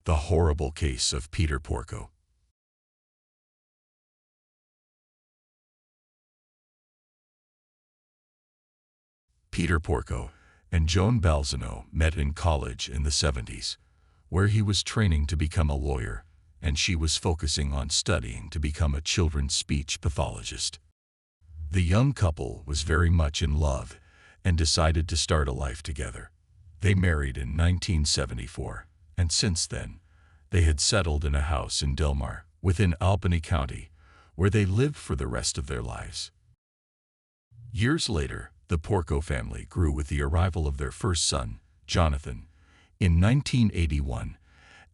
The horrible case of Peter Porco. Peter Porco and Joan Balzano met in college in the 70s, where he was training to become a lawyer, and she was focusing on studying to become a children's speech pathologist. The young couple was very much in love and decided to start a life together. They married in 1974, and since then, they had settled in a house in Del Mar, within Albany County, where they lived for the rest of their lives. Years later, the Porco family grew with the arrival of their first son, Jonathan, in 1981,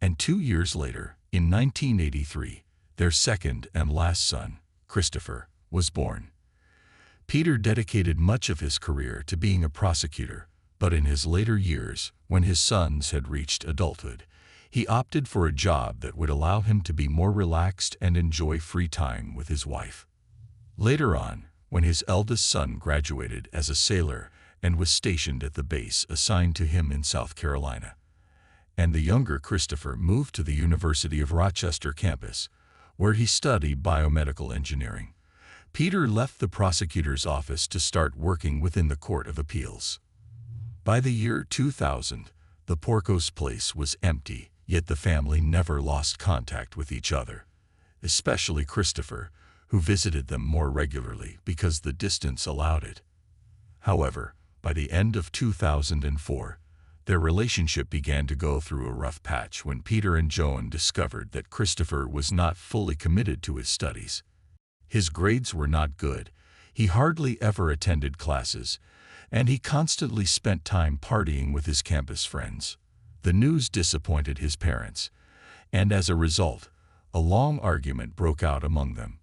and 2 years later, in 1983, their second and last son, Christopher, was born. Peter dedicated much of his career to being a prosecutor, but in his later years, when his sons had reached adulthood, he opted for a job that would allow him to be more relaxed and enjoy free time with his wife. Later on, when his eldest son graduated as a sailor and was stationed at the base assigned to him in South Carolina, and the younger Christopher moved to the University of Rochester campus, where he studied biomedical engineering, Peter left the prosecutor's office to start working within the Court of Appeals. By the year 2000, the Porco's place was empty, yet the family never lost contact with each other, especially Christopher, who visited them more regularly because the distance allowed it. However, by the end of 2004, their relationship began to go through a rough patch when Peter and Joan discovered that Christopher was not fully committed to his studies. His grades were not good, he hardly ever attended classes, and he constantly spent time partying with his campus friends. The news disappointed his parents, and as a result, a long argument broke out among them.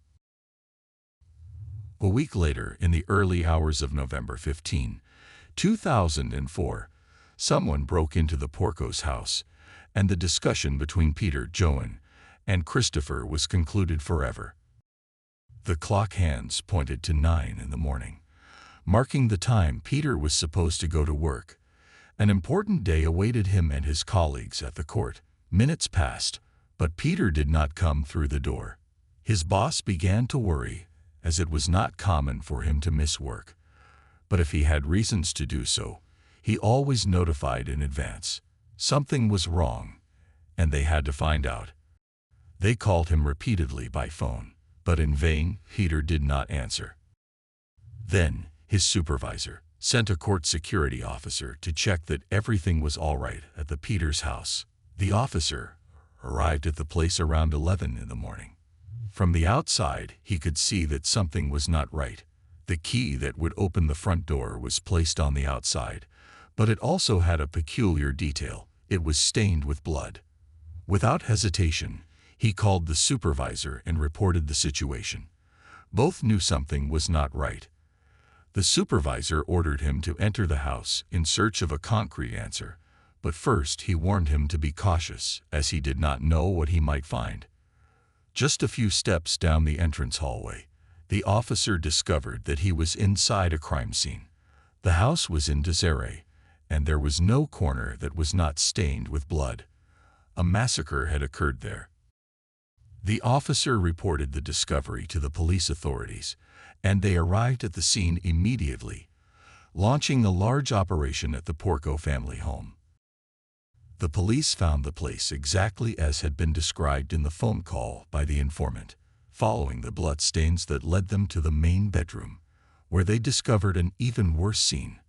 A week later, in the early hours of November 15, 2004, someone broke into the Porco's house, and the discussion between Peter, Joan, and Christopher was concluded forever. The clock hands pointed to 9 in the morning, marking the time Peter was supposed to go to work. An important day awaited him and his colleagues at the court. Minutes passed, but Peter did not come through the door. His boss began to worry, as it was not common for him to miss work. But if he had reasons to do so, he always notified in advance. Something was wrong, and they had to find out. They called him repeatedly by phone, but in vain. Peter did not answer. Then, his supervisor sent a court security officer to check that everything was all right at the Peter's house. The officer arrived at the place around 11 in the morning. From the outside, he could see that something was not right. The key that would open the front door was placed on the outside, but it also had a peculiar detail. It was stained with blood. Without hesitation, he called the supervisor and reported the situation. Both knew something was not right. The supervisor ordered him to enter the house in search of a concrete answer, but first he warned him to be cautious, as he did not know what he might find. Just a few steps down the entrance hallway, the officer discovered that he was inside a crime scene. The house was in disarray, and there was no corner that was not stained with blood. A massacre had occurred there. The officer reported the discovery to the police authorities, and they arrived at the scene immediately, launching a large operation at the Porco family home. The police found the place exactly as had been described in the phone call by the informant, following the bloodstains that led them to the main bedroom, where they discovered an even worse scene.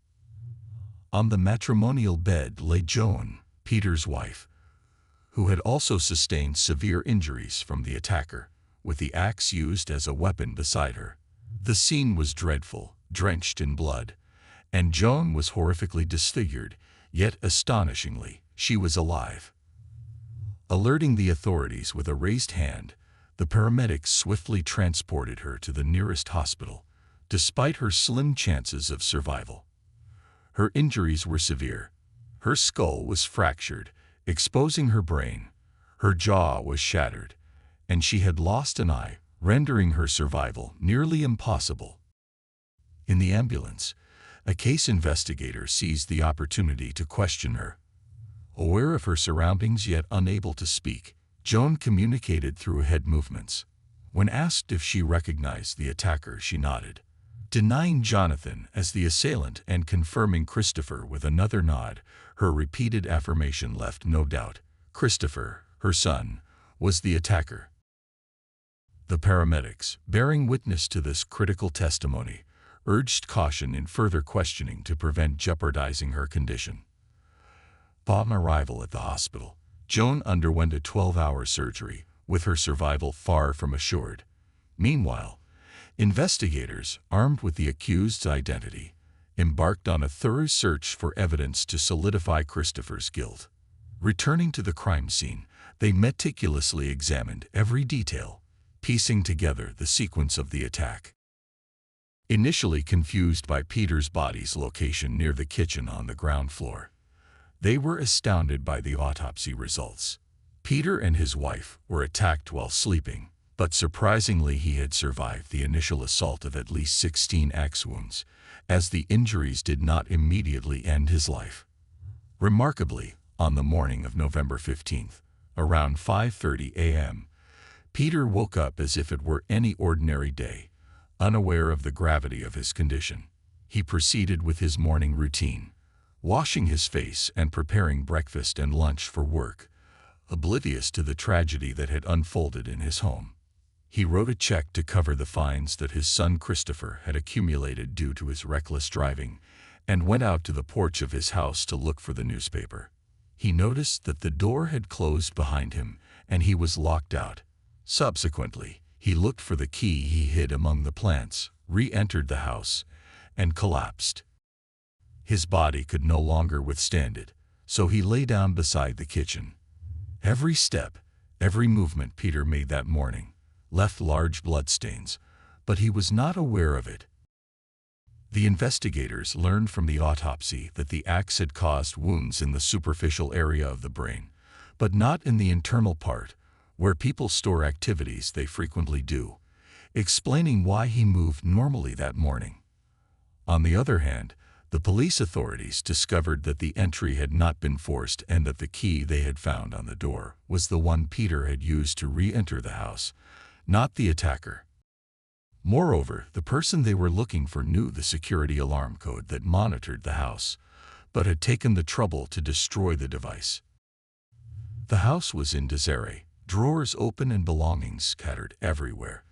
On the matrimonial bed lay Joan, Peter's wife, who had also sustained severe injuries from the attacker, with the axe used as a weapon beside her. The scene was dreadful, drenched in blood, and Joan was horrifically disfigured, yet astonishingly, she was alive. Alerting the authorities with a raised hand, the paramedics swiftly transported her to the nearest hospital, despite her slim chances of survival. Her injuries were severe. Her skull was fractured, exposing her brain. Her jaw was shattered, and she had lost an eye, rendering her survival nearly impossible. In the ambulance, a case investigator seized the opportunity to question her. Aware of her surroundings yet unable to speak, Joan communicated through head movements. When asked if she recognized the attacker, she nodded, denying Jonathan as the assailant and confirming Christopher with another nod. Her repeated affirmation left no doubt. Christopher, her son, was the attacker. The paramedics, bearing witness to this critical testimony, urged caution in further questioning to prevent jeopardizing her condition. Upon arrival at the hospital, Joan underwent a 12-hour surgery, with her survival far from assured. Meanwhile, investigators, armed with the accused's identity, embarked on a thorough search for evidence to solidify Christopher's guilt. Returning to the crime scene, they meticulously examined every detail, piecing together the sequence of the attack. Initially confused by Peter's body's location near the kitchen on the ground floor, they were astounded by the autopsy results. Peter and his wife were attacked while sleeping, but surprisingly he had survived the initial assault of at least 16 axe wounds, as the injuries did not immediately end his life. Remarkably, on the morning of November 15th, around 5:30 a.m., Peter woke up as if it were any ordinary day, unaware of the gravity of his condition. He proceeded with his morning routine, washing his face and preparing breakfast and lunch for work, oblivious to the tragedy that had unfolded in his home. He wrote a check to cover the fines that his son Christopher had accumulated due to his reckless driving, and went out to the porch of his house to look for the newspaper. He noticed that the door had closed behind him, and he was locked out. Subsequently, he looked for the key he hid among the plants, re-entered the house, and collapsed. His body could no longer withstand it, so he lay down beside the kitchen. Every step, every movement Peter made that morning left large bloodstains, but he was not aware of it. The investigators learned from the autopsy that the axe had caused wounds in the superficial area of the brain, but not in the internal part, where people store activities they frequently do, explaining why he moved normally that morning. On the other hand, the police authorities discovered that the entry had not been forced and that the key they had found on the door was the one Peter had used to re-enter the house, not the attacker. Moreover, the person they were looking for knew the security alarm code that monitored the house, but had taken the trouble to destroy the device. The house was in disarray, drawers open and belongings scattered everywhere,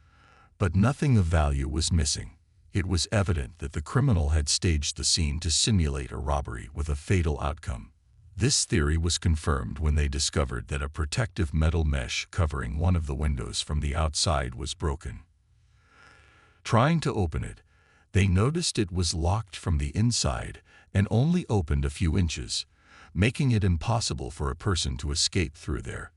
but nothing of value was missing. It was evident that the criminal had staged the scene to simulate a robbery with a fatal outcome. This theory was confirmed when they discovered that a protective metal mesh covering one of the windows from the outside was broken. Trying to open it, they noticed it was locked from the inside and only opened a few inches, making it impossible for a person to escape through there.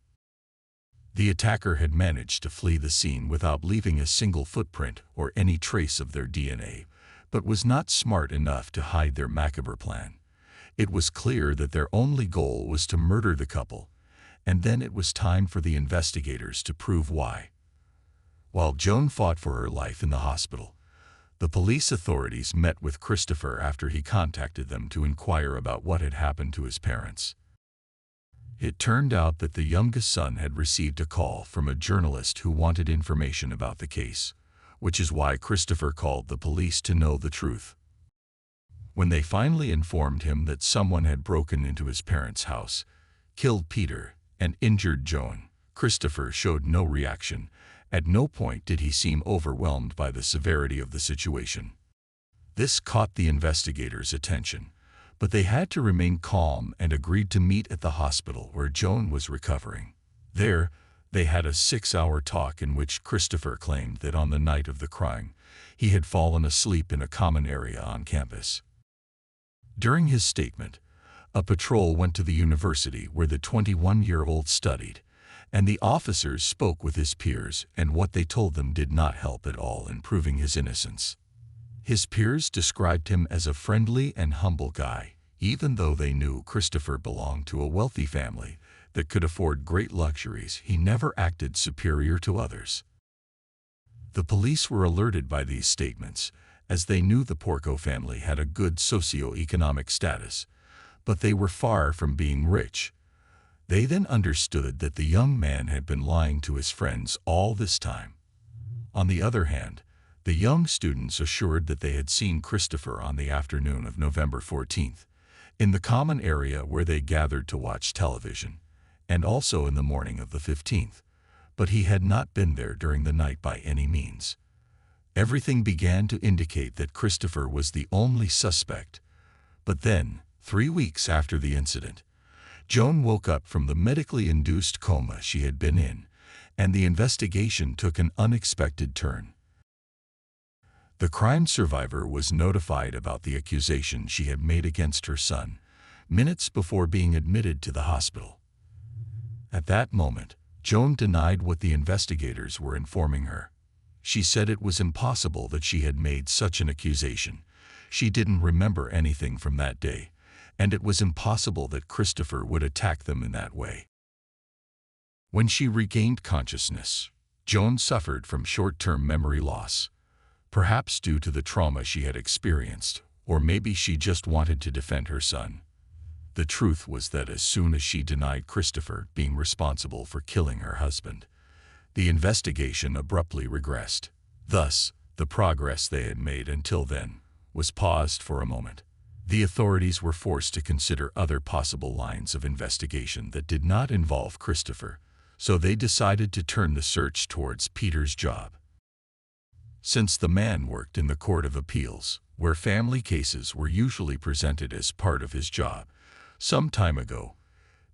The attacker had managed to flee the scene without leaving a single footprint or any trace of their DNA, but was not smart enough to hide their macabre plan. It was clear that their only goal was to murder the couple, and then it was time for the investigators to prove why. While Joan fought for her life in the hospital, the police authorities met with Christopher after he contacted them to inquire about what had happened to his parents. It turned out that the youngest son had received a call from a journalist who wanted information about the case, which is why Christopher called the police to know the truth. When they finally informed him that someone had broken into his parents' house, killed Peter, and injured Joan, Christopher showed no reaction. At no point did he seem overwhelmed by the severity of the situation. This caught the investigators' attention, but they had to remain calm and agreed to meet at the hospital where Joan was recovering. There, they had a 6-hour talk in which Christopher claimed that on the night of the crime, he had fallen asleep in a common area on campus. During his statement, a patrol went to the university where the 21-year-old studied, and the officers spoke with his peers, and what they told them did not help at all in proving his innocence. His peers described him as a friendly and humble guy, even though they knew Christopher belonged to a wealthy family that could afford great luxuries. He never acted superior to others. The police were alerted by these statements, as they knew the Porco family had a good socio-economic status, but they were far from being rich, They then understood that the young man had been lying to his friends all this time. On the other hand, the young students assured that they had seen Christopher on the afternoon of November 14th, in the common area where they gathered to watch television, and also in the morning of the 15th, but he had not been there during the night by any means. Everything began to indicate that Christopher was the only suspect. But then, 3 weeks after the incident, Joan woke up from the medically induced coma she had been in, and the investigation took an unexpected turn. The crime survivor was notified about the accusation she had made against her son, minutes before being admitted to the hospital. At that moment, Joan denied what the investigators were informing her. She said it was impossible that she had made such an accusation. She didn't remember anything from that day, and it was impossible that Christopher would attack them in that way. When she regained consciousness, Joan suffered from short-term memory loss, perhaps due to the trauma she had experienced, or maybe she just wanted to defend her son. The truth was that as soon as she denied Christopher being responsible for killing her husband, the investigation abruptly regressed. Thus, the progress they had made until then was paused for a moment. The authorities were forced to consider other possible lines of investigation that did not involve Christopher, so they decided to turn the search towards Peter's job. Since the man worked in the Court of Appeals, where family cases were usually presented as part of his job, some time ago,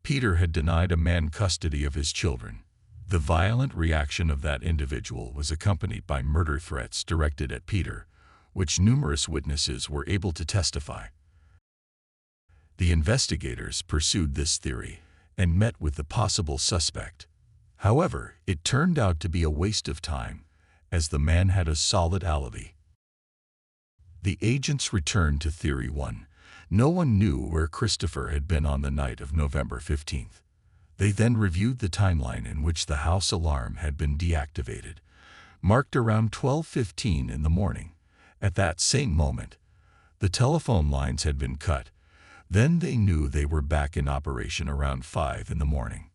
Peter had denied a man custody of his children. The violent reaction of that individual was accompanied by murder threats directed at Peter, which numerous witnesses were able to testify. The investigators pursued this theory and met with the possible suspect. However, it turned out to be a waste of time, as the man had a solid alibi. The agents returned to Theory 1. No one knew where Christopher had been on the night of November 15th. They then reviewed the timeline in which the house alarm had been deactivated, marked around 12:15 in the morning. At that same moment, the telephone lines had been cut. Then they knew they were back in operation around 5 in the morning.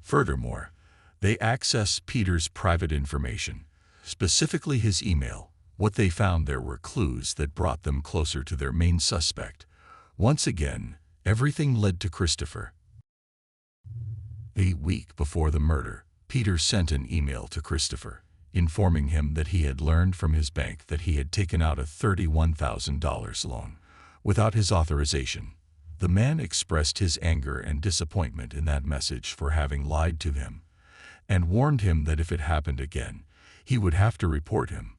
Furthermore, they accessed Peter's private information, specifically his email. What they found there were clues that brought them closer to their main suspect. Once again, everything led to Christopher. A week before the murder, Peter sent an email to Christopher, informing him that he had learned from his bank that he had taken out a $31,000 loan without his authorization. The man expressed his anger and disappointment in that message for having lied to him, and warned him that if it happened again, he would have to report him.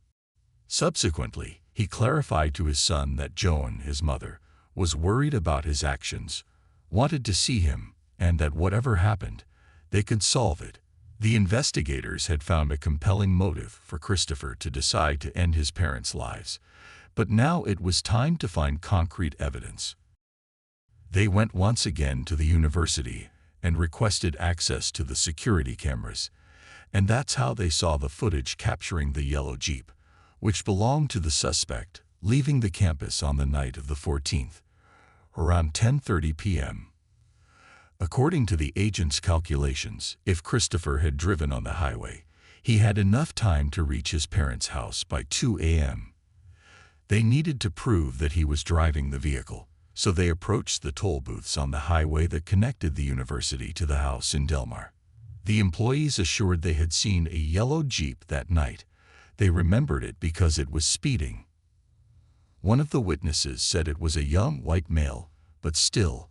Subsequently, he clarified to his son that Joan, his mother, was worried about his actions, wanted to see him, and that whatever happened, they could solve it. The investigators had found a compelling motive for Christopher to decide to end his parents' lives, but now it was time to find concrete evidence. They went once again to the university and requested access to the security cameras, and that's how they saw the footage capturing the yellow Jeep, which belonged to the suspect, leaving the campus on the night of the 14th, around 10:30 p.m. According to the agent's calculations, if Christopher had driven on the highway, he had enough time to reach his parents' house by 2 a.m. They needed to prove that he was driving the vehicle, so they approached the toll booths on the highway that connected the university to the house in Delmar. The employees assured they had seen a yellow Jeep that night. They remembered it because it was speeding. One of the witnesses said it was a young white male, but still,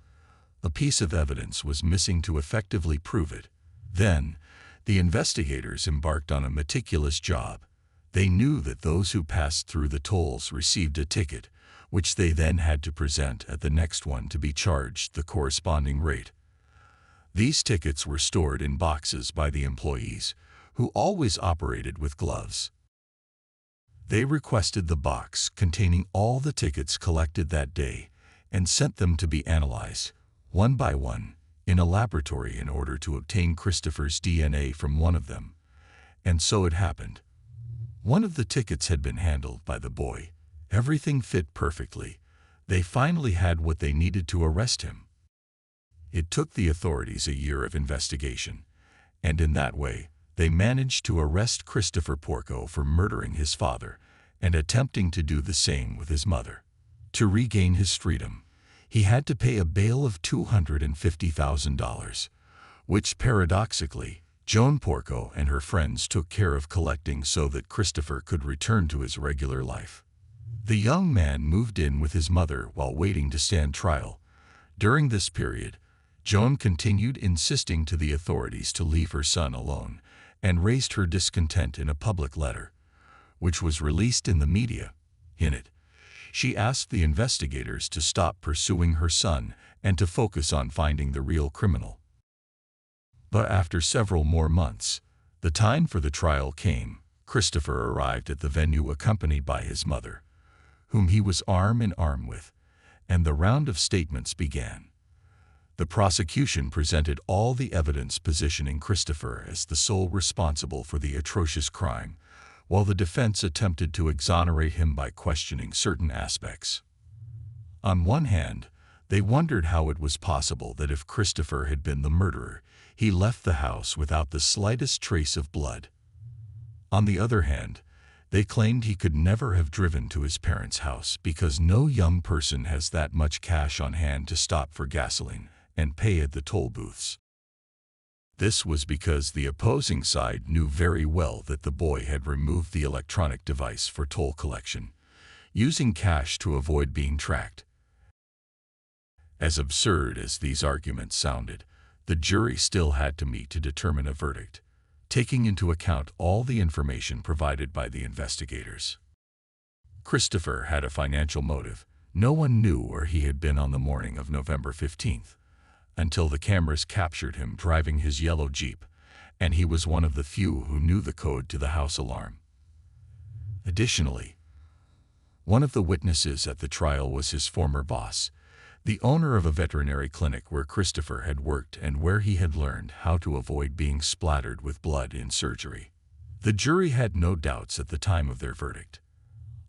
a piece of evidence was missing to effectively prove it. Then, the investigators embarked on a meticulous job. They knew that those who passed through the tolls received a ticket, which they then had to present at the next one to be charged the corresponding rate. These tickets were stored in boxes by the employees, who always operated with gloves. They requested the box containing all the tickets collected that day and sent them to be analyzed, one by one, in a laboratory in order to obtain Christopher's DNA from one of them. And so it happened. One of the tickets had been handled by the boy. Everything fit perfectly. They finally had what they needed to arrest him. It took the authorities a year of investigation, and in that way, they managed to arrest Christopher Porco for murdering his father and attempting to do the same with his mother. To regain his freedom, he had to pay a bail of $250,000, which paradoxically, Joan Porco and her friends took care of collecting so that Christopher could return to his regular life. The young man moved in with his mother while waiting to stand trial. During this period, Joan continued insisting to the authorities to leave her son alone and raised her discontent in a public letter, which was released in the media. In it, she asked the investigators to stop pursuing her son and to focus on finding the real criminal. But after several more months, the time for the trial came. Christopher arrived at the venue accompanied by his mother, whom he was arm in arm with, and the round of statements began. The prosecution presented all the evidence positioning Christopher as the sole responsible for the atrocious crime, while the defense attempted to exonerate him by questioning certain aspects. On one hand, they wondered how it was possible that if Christopher had been the murderer, he left the house without the slightest trace of blood. On the other hand, they claimed he could never have driven to his parents' house because no young person has that much cash on hand to stop for gasoline and pay at the toll booths. This was because the opposing side knew very well that the boy had removed the electronic device for toll collection, using cash to avoid being tracked. As absurd as these arguments sounded, the jury still had to meet to determine a verdict, taking into account all the information provided by the investigators. Christopher had a financial motive. No one knew where he had been on the morning of November 15th, until the cameras captured him driving his yellow Jeep, and he was one of the few who knew the code to the house alarm. Additionally, one of the witnesses at the trial was his former boss, the owner of a veterinary clinic where Christopher had worked and where he had learned how to avoid being splattered with blood in surgery. The jury had no doubts at the time of their verdict.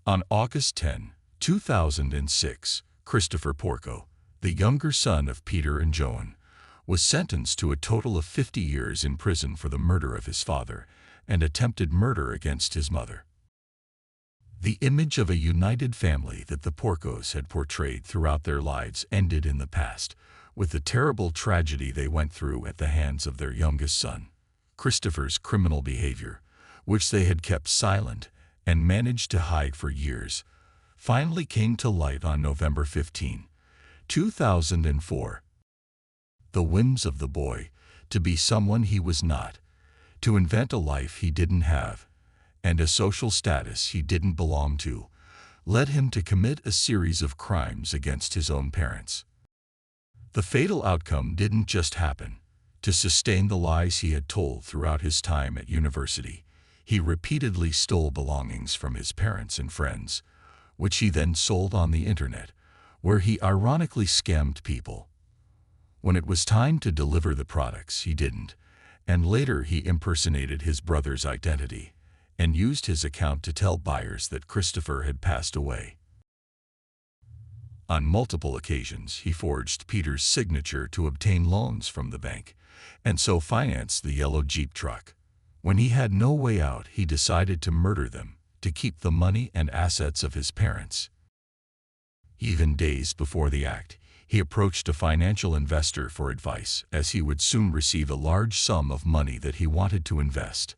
On August 10, 2006, Christopher Porco, the younger son of Peter and Joan, was sentenced to a total of 50 years in prison for the murder of his father and attempted murder against his mother. The image of a united family that the Porcos had portrayed throughout their lives ended in the past, with the terrible tragedy they went through at the hands of their youngest son. Christopher's criminal behavior, which they had kept silent and managed to hide for years, finally came to light on November 15, 2004. The whims of the boy, to be someone he was not, to invent a life he didn't have, and a social status he didn't belong to, led him to commit a series of crimes against his own parents. The fatal outcome didn't just happen. To sustain the lies he had told throughout his time at university, he repeatedly stole belongings from his parents and friends, which he then sold on the internet, where he ironically scammed people. When it was time to deliver the products, he didn't, and later he impersonated his brother's identity and used his account to tell buyers that Christopher had passed away. On multiple occasions, he forged Peter's signature to obtain loans from the bank, and so financed the yellow Jeep truck. When he had no way out, he decided to murder them to keep the money and assets of his parents. Even days before the act, he approached a financial investor for advice, as he would soon receive a large sum of money that he wanted to invest.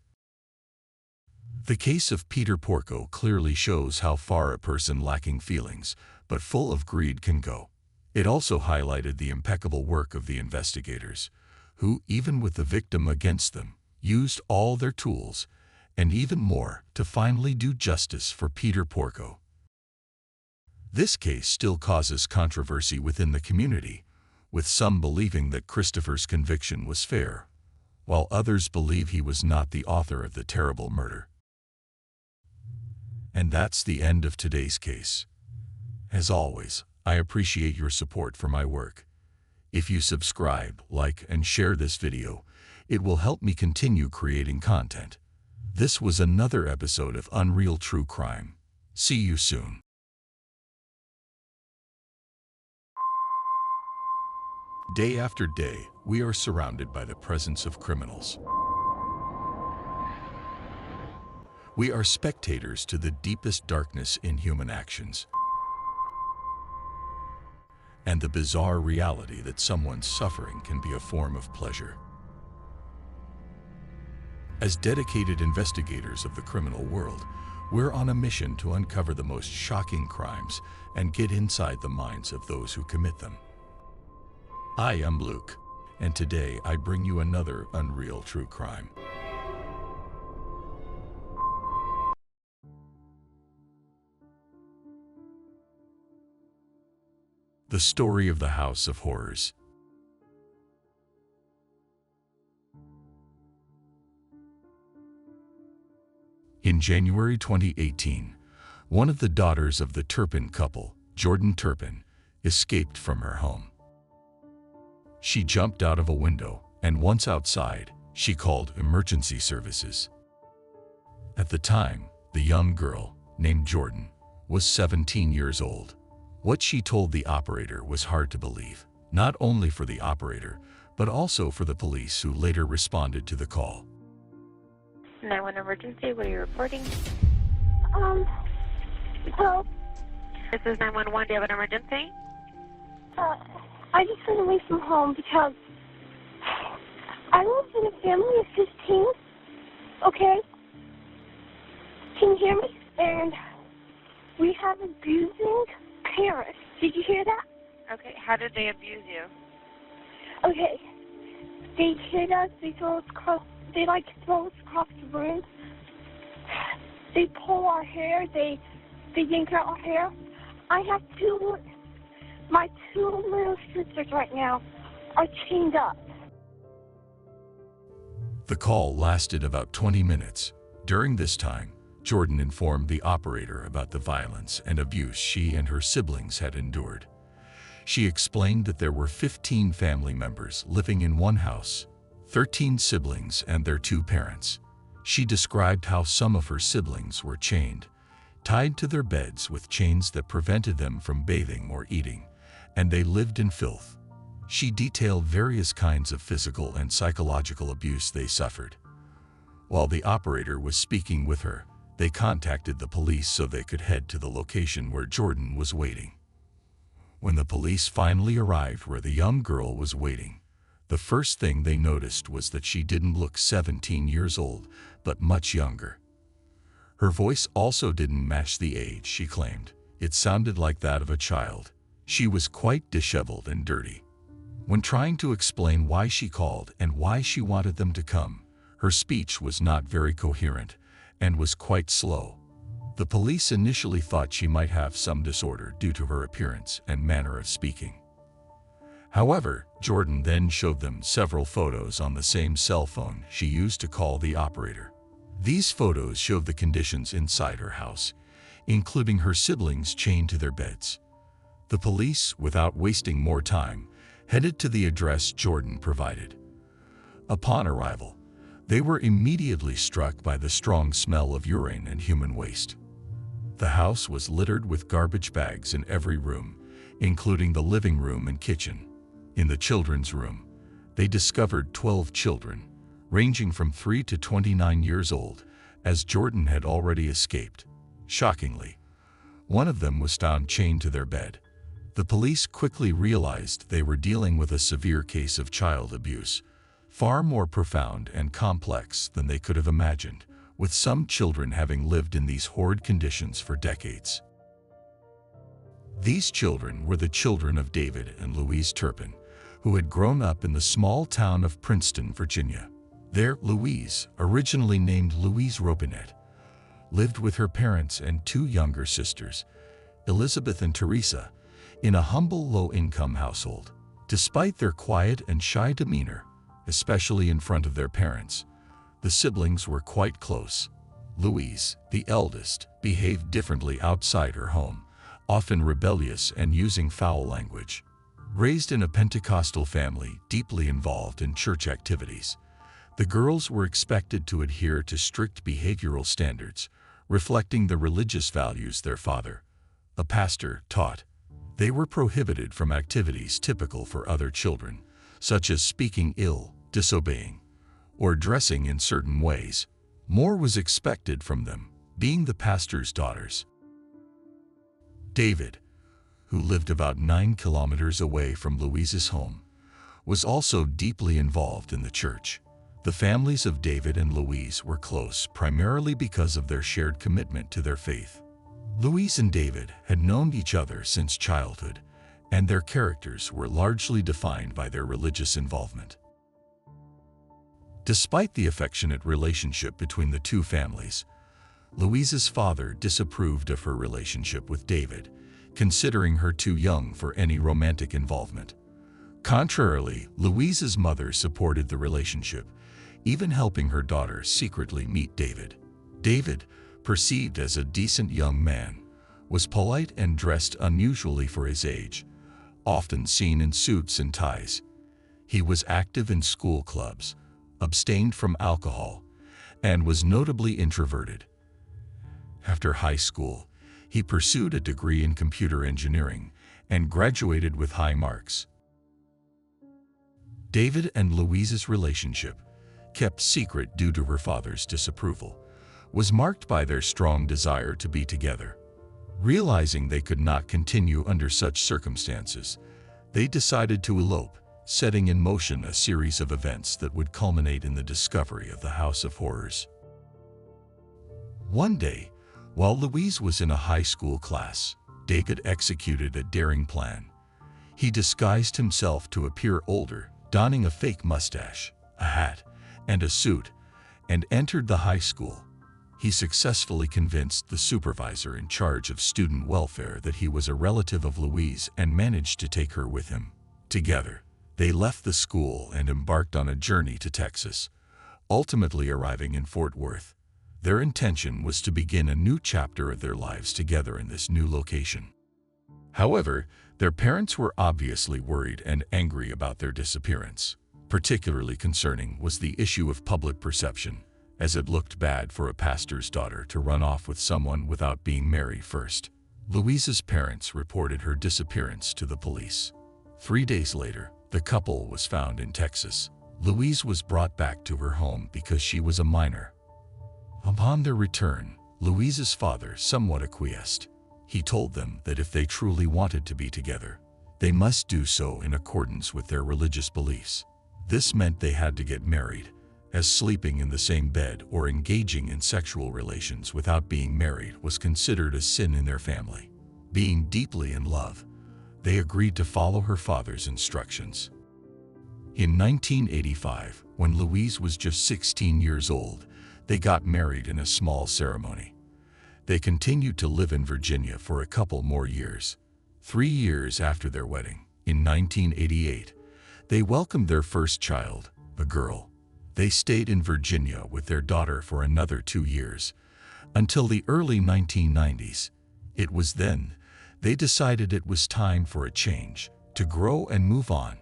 The case of Peter Porco clearly shows how far a person lacking feelings, but full of greed, can go. It also highlighted the impeccable work of the investigators, who, even with the victim against them, used all their tools, and even more, to finally do justice for Peter Porco. This case still causes controversy within the community, with some believing that Christopher's conviction was fair, while others believe he was not the author of the terrible murder. And that's the end of today's case. As always, I appreciate your support for my work. If you subscribe, like, and share this video, it will help me continue creating content. This was another episode of Unreal True Crime. See you soon. Day after day, we are surrounded by the presence of criminals. We are spectators to the deepest darkness in human actions and the bizarre reality that someone's suffering can be a form of pleasure. As dedicated investigators of the criminal world, we're on a mission to uncover the most shocking crimes and get inside the minds of those who commit them. I am Luke, and today I bring you another unreal true crime. The story of the House of Horrors. In January 2018, one of the daughters of the Turpin couple, Jordan Turpin, escaped from her home. She jumped out of a window, and once outside, she called emergency services. At the time, the young girl, named Jordan, was 17 years old. What she told the operator was hard to believe, not only for the operator, but also for the police who later responded to the call. 911 emergency, what are you reporting? Help. This is 911, do you have an emergency? I just went away from home because I live in a family of 15, okay? Can you hear me? And we have abusing parents. Did you hear that? Okay, how did they abuse you? Okay. They hit us, they throw us across, they like to throw us across the room. They pull our hair, they yank out our hair. I have my two little sisters right now are chained up. The call lasted about 20 minutes. During this time, Jordan informed the operator about the violence and abuse she and her siblings had endured. She explained that there were 15 family members living in one house, 13 siblings and their two parents. She described how some of her siblings were chained, tied to their beds with chains that prevented them from bathing or eating, and they lived in filth. She detailed various kinds of physical and psychological abuse they suffered. While the operator was speaking with her, they contacted the police so they could head to the location where Jordan was waiting. When the police finally arrived where the young girl was waiting, the first thing they noticed was that she didn't look 17 years old, but much younger. Her voice also didn't match the age she claimed. It sounded like that of a child. She was quite disheveled and dirty. When trying to explain why she called and why she wanted them to come, her speech was not very coherent and was quite slow. The police initially thought she might have some disorder due to her appearance and manner of speaking. However, Jordan then showed them several photos on the same cell phone she used to call the operator. These photos showed the conditions inside her house, including her siblings chained to their beds. The police, without wasting more time, headed to the address Jordan provided. Upon arrival, they were immediately struck by the strong smell of urine and human waste. The house was littered with garbage bags in every room, including the living room and kitchen. In the children's room, they discovered 12 children, ranging from 3 to 29 years old, as Jordan had already escaped. Shockingly, one of them was found chained to their bed. The police quickly realized they were dealing with a severe case of child abuse, far more profound and complex than they could have imagined, with some children having lived in these horrid conditions for decades. These children were the children of David and Louise Turpin, who had grown up in the small town of Princeton, Virginia. There, Louise, originally named Louise Robinette, lived with her parents and two younger sisters, Elizabeth and Teresa, in a humble low-income household. Despite their quiet and shy demeanor, especially in front of their parents, the siblings were quite close. Louise, the eldest, behaved differently outside her home, often rebellious and using foul language. Raised in a Pentecostal family deeply involved in church activities, the girls were expected to adhere to strict behavioral standards, reflecting the religious values their father, a pastor, taught. They were prohibited from activities typical for other children, such as speaking ill, disobeying, or dressing in certain ways. More was expected from them, being the pastor's daughters. David, who lived about 9 kilometers away from Louise's home, was also deeply involved in the church. The families of David and Louise were close primarily because of their shared commitment to their faith. Louise and David had known each other since childhood, and their characters were largely defined by their religious involvement. Despite the affectionate relationship between the two families, Louise's father disapproved of her relationship with David, considering her too young for any romantic involvement. Contrarily, Louise's mother supported the relationship, even helping her daughter secretly meet David. David, perceived as a decent young man, was polite and dressed unusually for his age, often seen in suits and ties. He was active in school clubs, abstained from alcohol, and was notably introverted. After high school, he pursued a degree in computer engineering and graduated with high marks. David and Louise's relationship, kept secret due to her father's disapproval, was marked by their strong desire to be together. Realizing they could not continue under such circumstances, they decided to elope, setting in motion a series of events that would culminate in the discovery of the House of Horrors. One day, while Louise was in a high school class, David executed a daring plan. He disguised himself to appear older, donning a fake mustache, a hat, and a suit, and entered the high school. He successfully convinced the supervisor in charge of student welfare that he was a relative of Louise and managed to take her with him. Together, they left the school and embarked on a journey to Texas, ultimately arriving in Fort Worth. Their intention was to begin a new chapter of their lives together in this new location. However, their parents were obviously worried and angry about their disappearance. Particularly concerning was the issue of public perception, as it looked bad for a pastor's daughter to run off with someone without being married first. Louise's parents reported her disappearance to the police. 3 days later, the couple was found in Texas. Louise was brought back to her home because she was a minor. Upon their return, Louise's father somewhat acquiesced. He told them that if they truly wanted to be together, they must do so in accordance with their religious beliefs. This meant they had to get married, as sleeping in the same bed or engaging in sexual relations without being married was considered a sin in their family. Being deeply in love, they agreed to follow her father's instructions. In 1985, when Louise was just 16 years old, they got married in a small ceremony. They continued to live in Virginia for a couple more years. 3 years after their wedding, in 1988, they welcomed their first child, a girl. They stayed in Virginia with their daughter for another 2 years, until the early 1990s. It was then they decided it was time for a change, to grow and move on.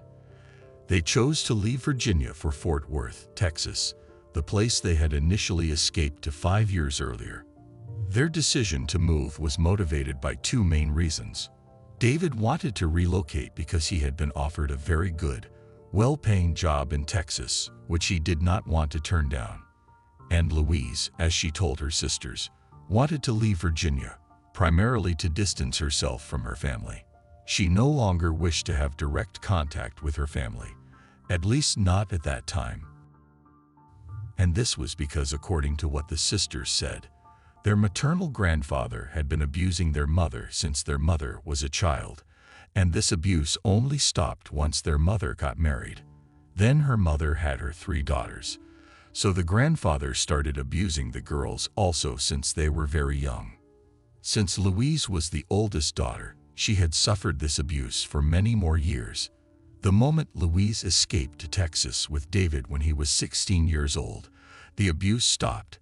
They chose to leave Virginia for Fort Worth, Texas, the place they had initially escaped to 5 years earlier. Their decision to move was motivated by 2 main reasons. David wanted to relocate because he had been offered a very good, well-paying job in Texas, which he did not want to turn down. And Louise, as she told her sisters, wanted to leave Virginia, primarily to distance herself from her family. She no longer wished to have direct contact with her family, at least not at that time. And this was because, according to what the sisters said, their maternal grandfather had been abusing their mother since their mother was a child, and this abuse only stopped once their mother got married. Then her mother had her 3 daughters, so the grandfather started abusing the girls also since they were very young. Since Louise was the oldest daughter, she had suffered this abuse for many more years. The moment Louise escaped to Texas with David when he was 16 years old, the abuse stopped.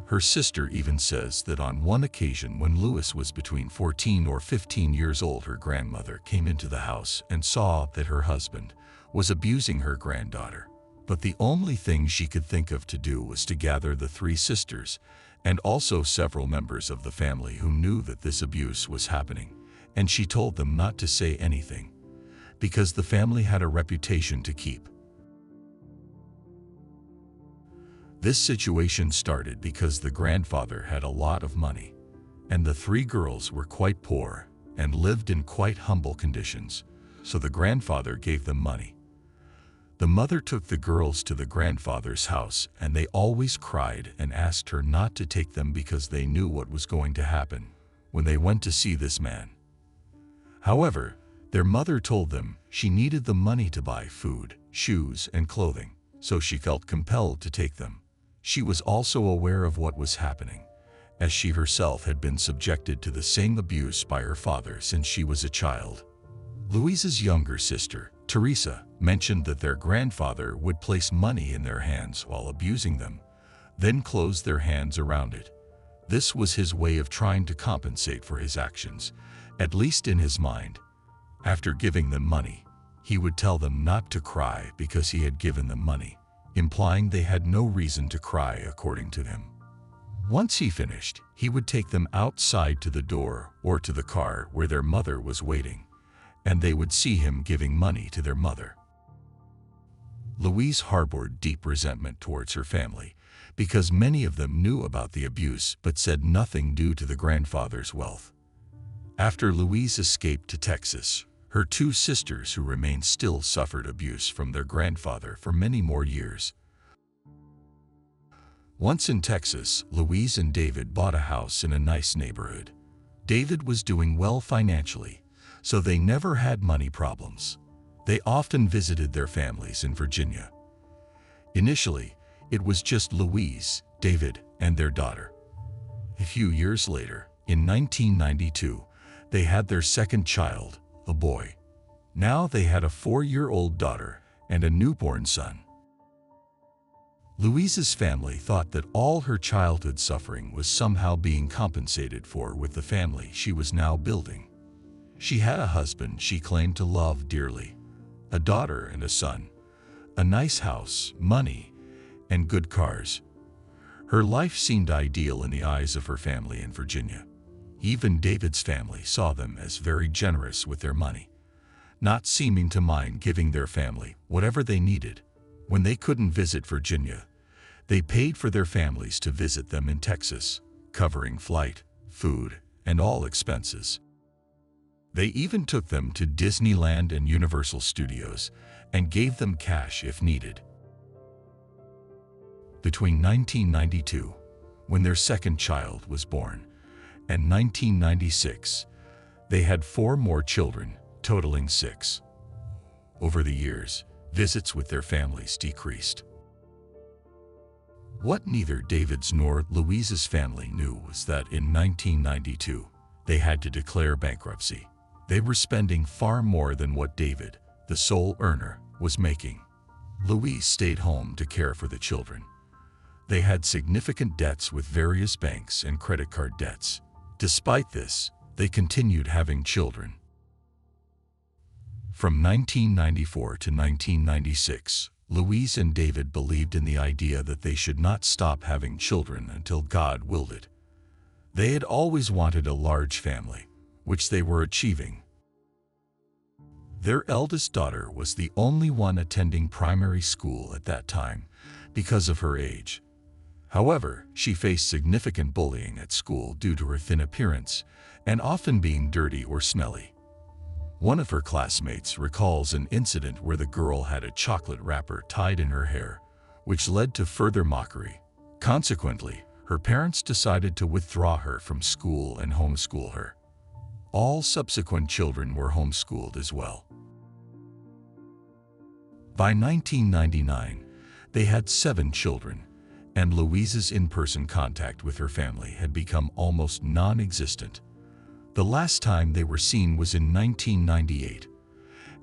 Her sister even says that on one occasion when Louise was between 14 or 15 years old, her grandmother came into the house and saw that her husband was abusing her granddaughter. But the only thing she could think of to do was to gather the 3 sisters and also several members of the family who knew that this abuse was happening, and she told them not to say anything, because the family had a reputation to keep. This situation started because the grandfather had a lot of money, and the three girls were quite poor and lived in quite humble conditions, so the grandfather gave them money. The mother took the girls to the grandfather's house, and they always cried and asked her not to take them because they knew what was going to happen when they went to see this man. However, their mother told them she needed the money to buy food, shoes, and clothing, so she felt compelled to take them. She was also aware of what was happening, as she herself had been subjected to the same abuse by her father since she was a child. Louise's younger sister, Teresa, mentioned that their grandfather would place money in their hands while abusing them, then close their hands around it. This was his way of trying to compensate for his actions, at least in his mind. After giving them money, he would tell them not to cry because he had given them money, implying they had no reason to cry according to him. Once he finished, he would take them outside to the door or to the car where their mother was waiting, and they would see him giving money to their mother. Louise harbored deep resentment towards her family because many of them knew about the abuse but said nothing due to the grandfather's wealth. After Louise escaped to Texas, her two sisters who remained still suffered abuse from their grandfather for many more years. Once in Texas, Louise and David bought a house in a nice neighborhood. David was doing well financially, so they never had money problems. They often visited their families in Virginia. Initially, it was just Louise, David, and their daughter. A few years later, in 1992, they had their second child, a boy. Now they had a 4-year-old daughter and a newborn son. Louise's family thought that all her childhood suffering was somehow being compensated for with the family she was now building. She had a husband she claimed to love dearly, a daughter and a son, a nice house, money, and good cars. Her life seemed ideal in the eyes of her family in Virginia. Even David's family saw them as very generous with their money, not seeming to mind giving their family whatever they needed. When they couldn't visit Virginia, they paid for their families to visit them in Texas, covering flight, food, and all expenses. They even took them to Disneyland and Universal Studios and gave them cash if needed. Between 1992, when their second child was born, and 1996, they had 4 more children, totaling 6. Over the years, visits with their families decreased. What neither David's nor Louise's family knew was that in 1992, they had to declare bankruptcy. They were spending far more than what David, the sole earner, was making. Louise stayed home to care for the children. They had significant debts with various banks and credit card debts. Despite this, they continued having children. From 1994 to 1996, Louise and David believed in the idea that they should not stop having children until God willed it. They had always wanted a large family, which they were achieving. Their eldest daughter was the only one attending primary school at that time because of her age. However, she faced significant bullying at school due to her thin appearance and often being dirty or smelly. One of her classmates recalls an incident where the girl had a chocolate wrapper tied in her hair, which led to further mockery. Consequently, her parents decided to withdraw her from school and homeschool her. All subsequent children were homeschooled as well. By 1999, they had 7 children, and Louise's in-person contact with her family had become almost non-existent. The last time they were seen was in 1998.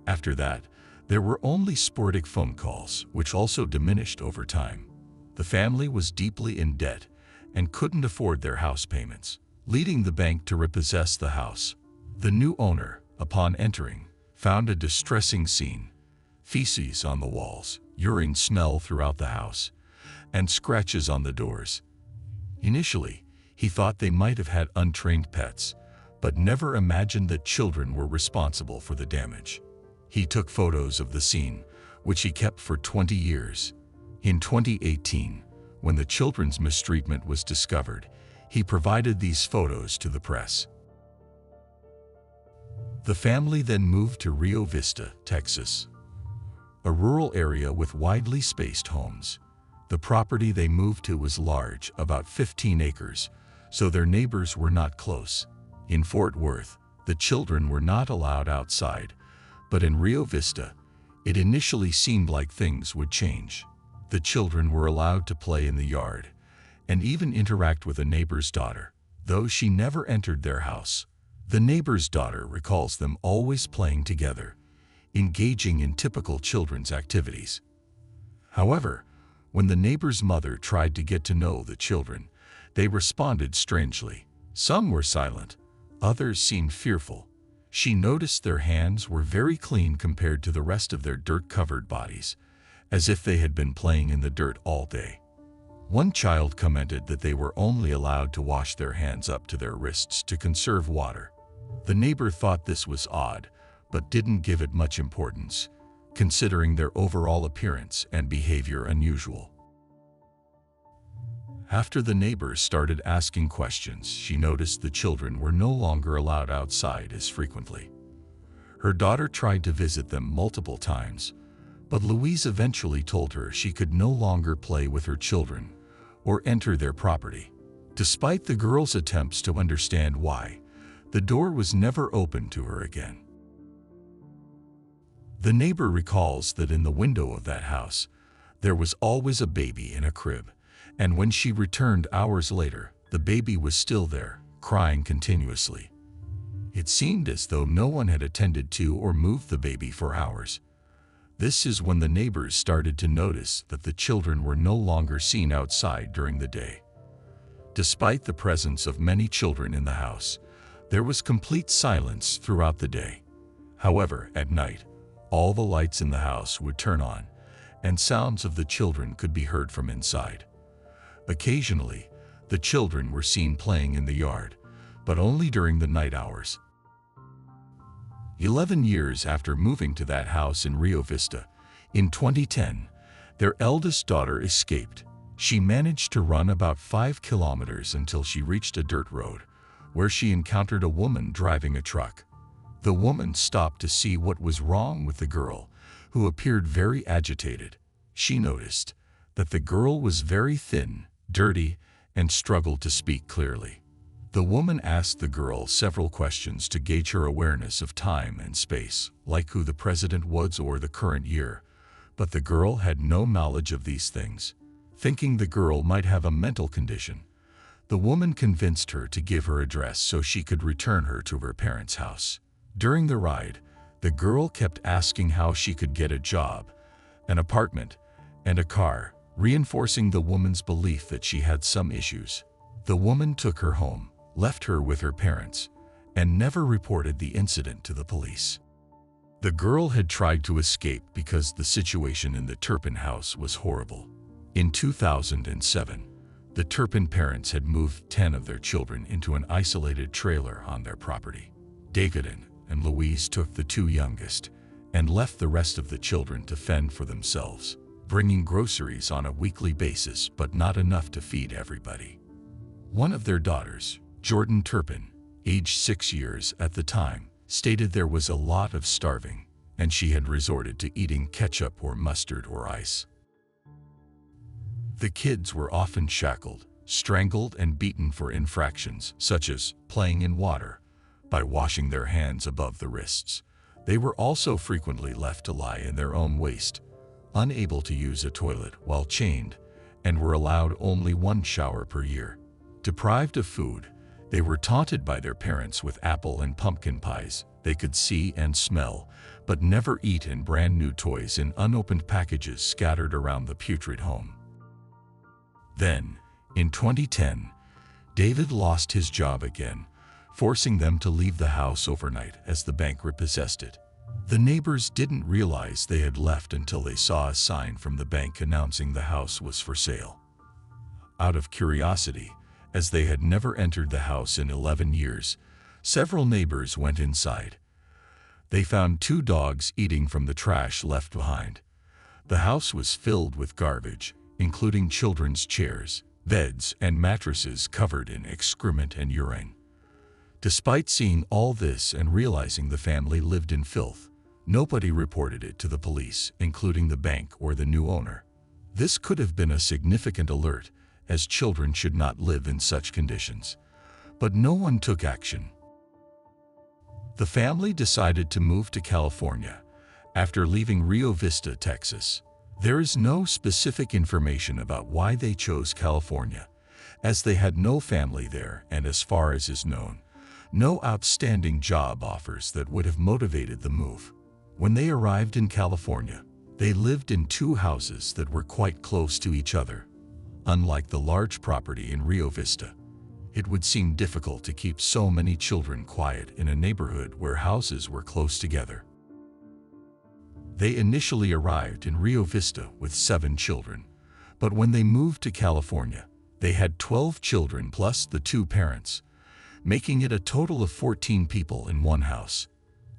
After that, there were only sporadic phone calls, which also diminished over time. The family was deeply in debt and couldn't afford their house payments, leading the bank to repossess the house. The new owner, upon entering, found a distressing scene: feces on the walls, urine smell throughout the house, and scratches on the doors. Initially, he thought they might have had untrained pets, but never imagined that children were responsible for the damage. He took photos of the scene, which he kept for 20 years. In 2018, when the children's mistreatment was discovered, he provided these photos to the press. The family then moved to Rio Vista, Texas, a rural area with widely spaced homes. The property they moved to was large, about 15 acres, so their neighbors were not close. In Fort Worth, the children were not allowed outside, but in Rio Vista, it initially seemed like things would change. The children were allowed to play in the yard and even interact with a neighbor's daughter, though she never entered their house. The neighbor's daughter recalls them always playing together, engaging in typical children's activities. However, when the neighbor's mother tried to get to know the children, they responded strangely. Some were silent, others seemed fearful. She noticed their hands were very clean compared to the rest of their dirt-covered bodies, as if they had been playing in the dirt all day. One child commented that they were only allowed to wash their hands up to their wrists to conserve water. The neighbor thought this was odd, but didn't give it much importance, considering their overall appearance and behavior unusual. After the neighbors started asking questions, she noticed the children were no longer allowed outside as frequently. Her daughter tried to visit them multiple times, but Louise eventually told her she could no longer play with her children or enter their property. Despite the girl's attempts to understand why, the door was never opened to her again. The neighbor recalls that in the window of that house, there was always a baby in a crib, and when she returned hours later, the baby was still there, crying continuously. It seemed as though no one had attended to or moved the baby for hours. This is when the neighbors started to notice that the children were no longer seen outside during the day. Despite the presence of many children in the house, there was complete silence throughout the day. However, at night, all the lights in the house would turn on, and sounds of the children could be heard from inside. Occasionally, the children were seen playing in the yard, but only during the night hours. 11 years after moving to that house in Rio Vista, in 2010, their eldest daughter escaped. She managed to run about 5 kilometers until she reached a dirt road, where she encountered a woman driving a truck. The woman stopped to see what was wrong with the girl, who appeared very agitated. She noticed that the girl was very thin, dirty, and struggled to speak clearly. The woman asked the girl several questions to gauge her awareness of time and space, like who the president was or the current year, but the girl had no knowledge of these things. Thinking the girl might have a mental condition, the woman convinced her to give her address so she could return her to her parents' house. During the ride, the girl kept asking how she could get a job, an apartment, and a car, reinforcing the woman's belief that she had some issues. The woman took her home, left her with her parents, and never reported the incident to the police. The girl had tried to escape because the situation in the Turpin house was horrible. In 2007, the Turpin parents had moved 10 of their children into an isolated trailer on their property. David and Louise took the 2 youngest and left the rest of the children to fend for themselves, bringing groceries on a weekly basis but not enough to feed everybody. One of their daughters, Jordan Turpin, aged 6 years at the time, stated there was a lot of starving, and she had resorted to eating ketchup or mustard or ice. The kids were often shackled, strangled, and beaten for infractions such as playing in water by washing their hands above the wrists. They were also frequently left to lie in their own waste, unable to use a toilet while chained, and were allowed only 1 shower per year. Deprived of food, they were taunted by their parents with apple and pumpkin pies they could see and smell, but never eat, and brand new toys in unopened packages scattered around the putrid home. Then, in 2010, David lost his job again, forcing them to leave the house overnight as the bank repossessed it. The neighbors didn't realize they had left until they saw a sign from the bank announcing the house was for sale. Out of curiosity, As they had never entered the house in 11 years, several neighbors went inside. They found 2 dogs eating from the trash left behind. The house was filled with garbage, including children's chairs, beds, and mattresses covered in excrement and urine. Despite seeing all this and realizing the family lived in filth, nobody reported it to the police, including the bank or the new owner. This could have been a significant alert, as children should not live in such conditions. But no one took action. The family decided to move to California after leaving Rio Vista, Texas. There is no specific information about why they chose California, as they had no family there and, as far as is known, no outstanding job offers that would have motivated the move. When they arrived in California, they lived in 2 houses that were quite close to each other. Unlike the large property in Rio Vista, it would seem difficult to keep so many children quiet in a neighborhood where houses were close together. They initially arrived in Rio Vista with 7 children, but when they moved to California, they had 12 children plus the 2 parents, making it a total of 14 people in one house.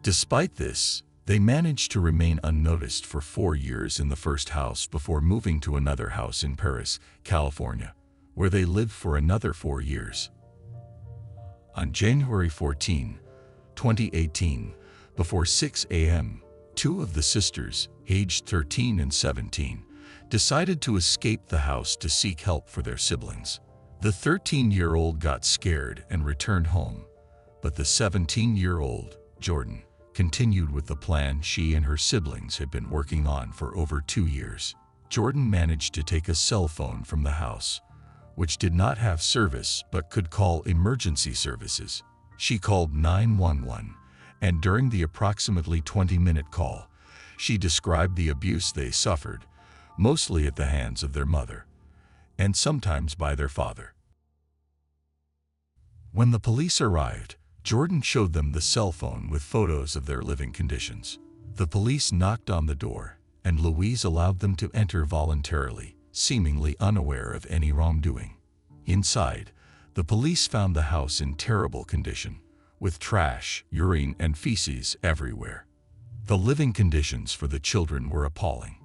Despite this, they managed to remain unnoticed for 4 years in the first house before moving to another house in Paris, California, where they lived for another 4 years. On January 14, 2018, before 6 a.m., 2 of the sisters, aged 13 and 17, decided to escape the house to seek help for their siblings. The 13-year-old got scared and returned home, but the 17-year-old, Jordan, continued with the plan she and her siblings had been working on for over 2 years. Jordan managed to take a cell phone from the house, which did not have service but could call emergency services. She called 911, and during the approximately 20-minute call, she described the abuse they suffered, mostly at the hands of their mother, and sometimes by their father. When the police arrived, Jordan showed them the cell phone with photos of their living conditions. The police knocked on the door, and Louise allowed them to enter voluntarily, seemingly unaware of any wrongdoing. Inside, the police found the house in terrible condition, with trash, urine, and feces everywhere. The living conditions for the children were appalling.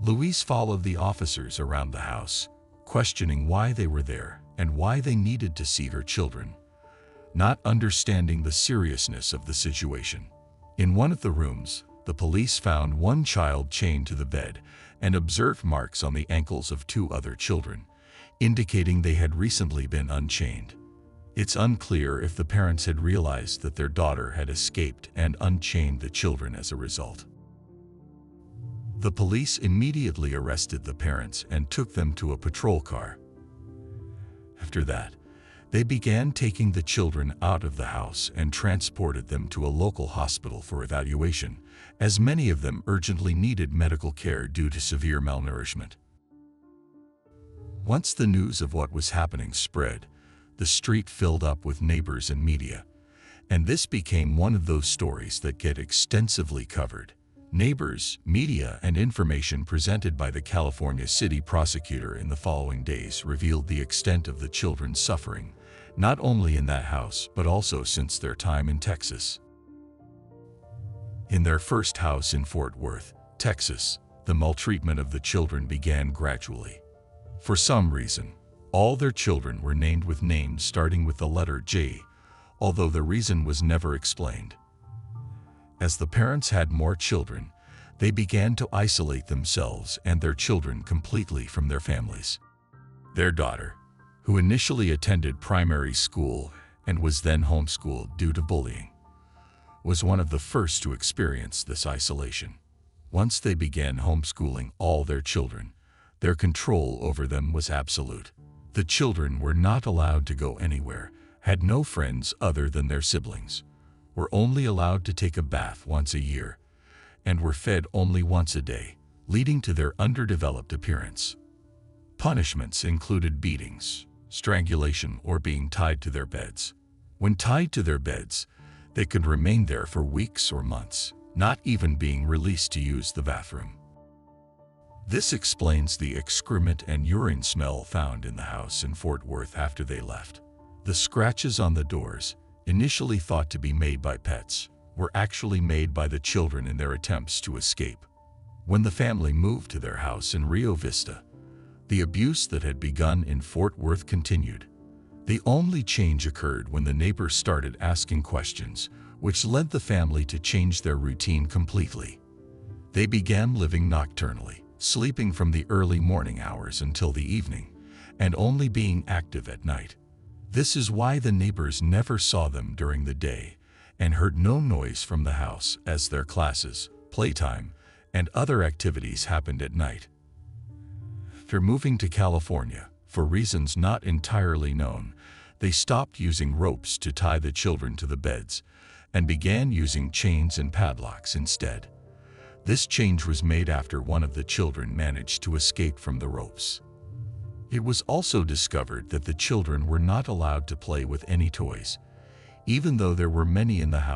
Louise followed the officers around the house, questioning why they were there and why they needed to see her children, not understanding the seriousness of the situation. In one of the rooms, the police found one child chained to the bed and observed marks on the ankles of 2 other children, indicating they had recently been unchained. It's unclear if the parents had realized that their daughter had escaped and unchained the children as a result. The police immediately arrested the parents and took them to a patrol car. After that, they began taking the children out of the house and transported them to a local hospital for evaluation, as many of them urgently needed medical care due to severe malnourishment. Once the news of what was happening spread, the street filled up with neighbors and media, and this became one of those stories that get extensively covered. Neighbors, media, and information presented by the California City prosecutor in the following days revealed the extent of the children's suffering, not only in that house but also since their time in Texas. In their first house in Fort Worth, Texas, the maltreatment of the children began gradually. For some reason, all their children were named with names starting with the letter J, although the reason was never explained. As the parents had more children, they began to isolate themselves and their children completely from their families. Their daughter, who initially attended primary school and was then homeschooled due to bullying, was one of the first to experience this isolation. Once they began homeschooling all their children, their control over them was absolute. The children were not allowed to go anywhere, had no friends other than their siblings, were only allowed to take a bath once a year, and were fed only once a day, leading to their underdeveloped appearance. Punishments included beatings, strangulation, or being tied to their beds. When tied to their beds, they could remain there for weeks or months, not even being released to use the bathroom. This explains the excrement and urine smell found in the house in Fort Worth after they left. The scratches on the doors, initially thought to be made by pets, were actually made by the children in their attempts to escape. When the family moved to their house in Rio Vista, the abuse that had begun in Fort Worth continued. The only change occurred when the neighbors started asking questions, which led the family to change their routine completely. They began living nocturnally, sleeping from the early morning hours until the evening, and only being active at night. This is why the neighbors never saw them during the day and heard no noise from the house, as their classes, playtime, and other activities happened at night. After moving to California, for reasons not entirely known, they stopped using ropes to tie the children to the beds and began using chains and padlocks instead. This change was made after one of the children managed to escape from the ropes. It was also discovered that the children were not allowed to play with any toys, even though there were many in the house.